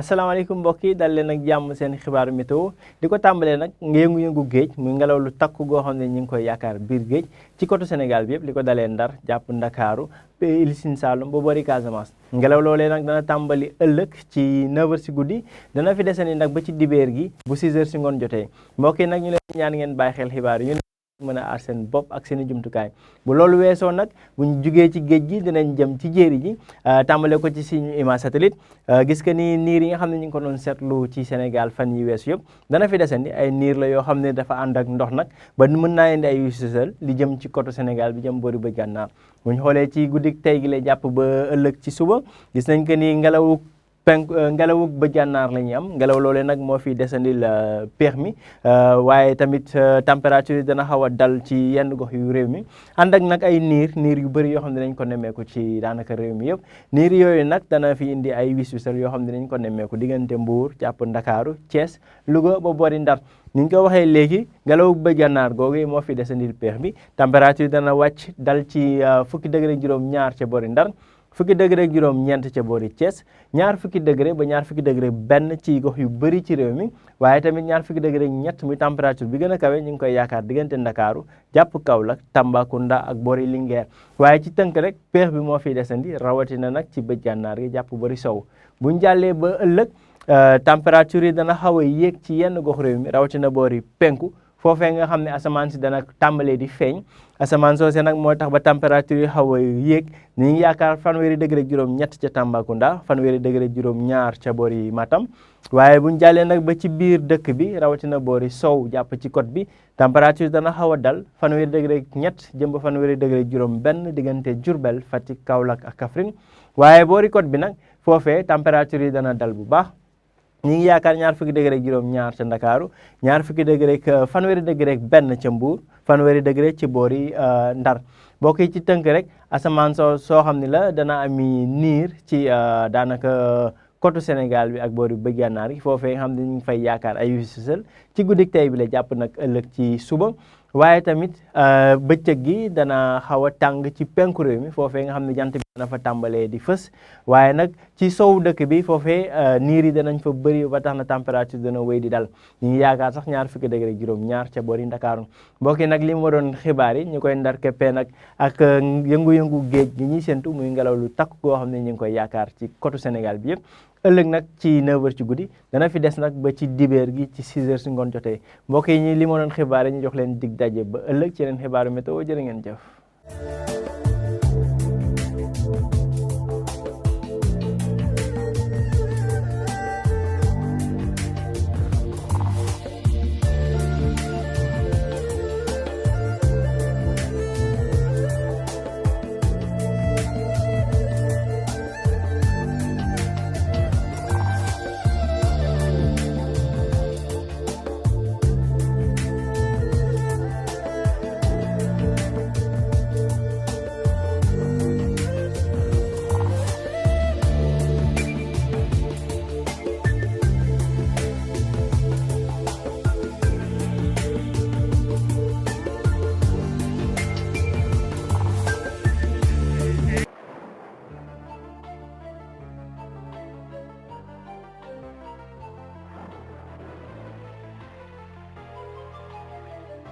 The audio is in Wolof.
asalaamaaleykum mbokk yi dal leen ak jàmm seen xibaaru météo di ko tàmbalee nag yëngu-yëngu géej muy ngelaw lu takku goo xam ne ñu ngi koy yaakaar biir géej ci côté Sénégal bi yëpp li ko dalee Ndar jàpp Ndakaaru Île Sine Saloum ba boori Casamance. ngelaw loolee nag dana tàmbali ëllëg ci 9h si guddi dana fi desandi nag ba ci dibeer gi bu 6h si ngoon jotee mbokk yi nag ñu leen ñaan ngeen bàyyi xel xibaar yi mën a aar seen bopp ak seen i jumtukaay bu loolu weesoo nag buñ jugee ci géej gi dinañ jëm ci jéeri ji tàmbale ko ci suñu image satellite gis que ni niir yi nga xam ne ñu ngi ko doon seetlu ci Sénégal fan yi weesu yëpp dana fi desandi ay niir la yoo xam ne dafa ànd ak ndox nag ba mën naa indi ay wisisal li jëm ci côté Sénégal bi jëm boori bëj gànnaar buñ xoolee ci guddik tey gi lay jàpp ba ëllëg ci suba gis nañ que ni ngelawu bëj gànnaar la ñuy am ngelaw loolee nag moo fi desandil peex mi waaye tamit température yi dana xaw a dal ci yenn gox yu réew mi ànd ak nag ay niir yu bëri yoo xam ne dañ ko nemmeeku ci daanaka réew mi yëpp niir yooyu nag dana fi indi ay wis-wisal yoo xam ne dañ ko nemmeeku diggante Mbuur jàpp Ndakaaru Thiès Louga ba boori Ndar ni ñu ko waxee léegi ngelawu bëj gànnaar googu moo fi desandil peex bi température dana wàcc dal ci fukki degré juróom-ñaar ca boori Ndar fukki degré ak juróom-ñeent ca boori Thiès ñaar fukki degré ba ñaar fukki degré benn ci gox yu bëri ci réew mi waaye tamit ñaar fukki degré ñett muy température bi gën a kawe ñu ngi koy yaakaar diggante Ndakaaru jàpp Kaolack Tambacounda ak boori Linguère waaye ci tënk rek peex bi moo fiy desandi rawatina nag ci bëj gànnaar gi jàpp bëri sow buñ jàllee ba ëllëg température yi dana xaw a yéeg ci yenn gox réew mi rawatina boori penku foofee nga xam ne asamaan si dana tàmbalee di feeñ asamaan soosé nag moo tax ba température yi xaw a yéeg ni ngi yaakaar fanweeri degré juróom-ñett ca Tambacounda fanweeri degré juróom-ñaar ca boori Matam waaye buñ jàllee nag ba ci biir dëkk bi rawatina boori sow jàpp ci côte bi température dana xaw a dal fanweeri degré ñett jëm ba fanweeri degré juróom-benn diggante Diourbel Fatick Kaolack ak Kaffrine waaye boori côte bi nag foofee température yi dana dal bu baax. ñi ngi yaakaar ñaar fukki degré ak juróom-ñaar ca Ndakaaru ñaar fukki degré ak fanweeri degré ak benn ca Mbuur fanweeri degré ci boori Ndar bokk yi ci tënk rek asamaan soo xam ne la dana ami niir ci daanaka côté Sénégal bi ak boori bëj gànnaar gi foofee nga xam ne ñu ngi fay yaakaar ay wisisal ci guddik tey bi la jàpp nag ëllëg ci suba waaye tamit bëccëg gi dana xaw a tàng ci penku réew mi foofee nga xam ne jant bi dana fa tàmbalee di fës waaye nag ci sow dëkk bi foofee niir yi danañ fa bëri ba tax na température dana wéy di dal ñu ngi yaakaar sax ñaar fukki degré juróom-ñaar ca boori Ndakaaru mbokk yi nag li mu doon xibaar yi ñu koy ndar keppee nag ak yëngu-yëngu géej gi ñuy séntu muy ngelaw lu takk goo xam ne ñu ngi koy yaakaar ci côté Sénégal bi yëpp ëllëg nag ci 9h ci guddi dana fi des nag ba ci dibeer gi ci 6h si ngoon jotee mbokk yi ñi li ma doon xibaar yi ñu jox leen dig daje ba ëllëg ci yeneen xibaaru météo jërë ngeen jëf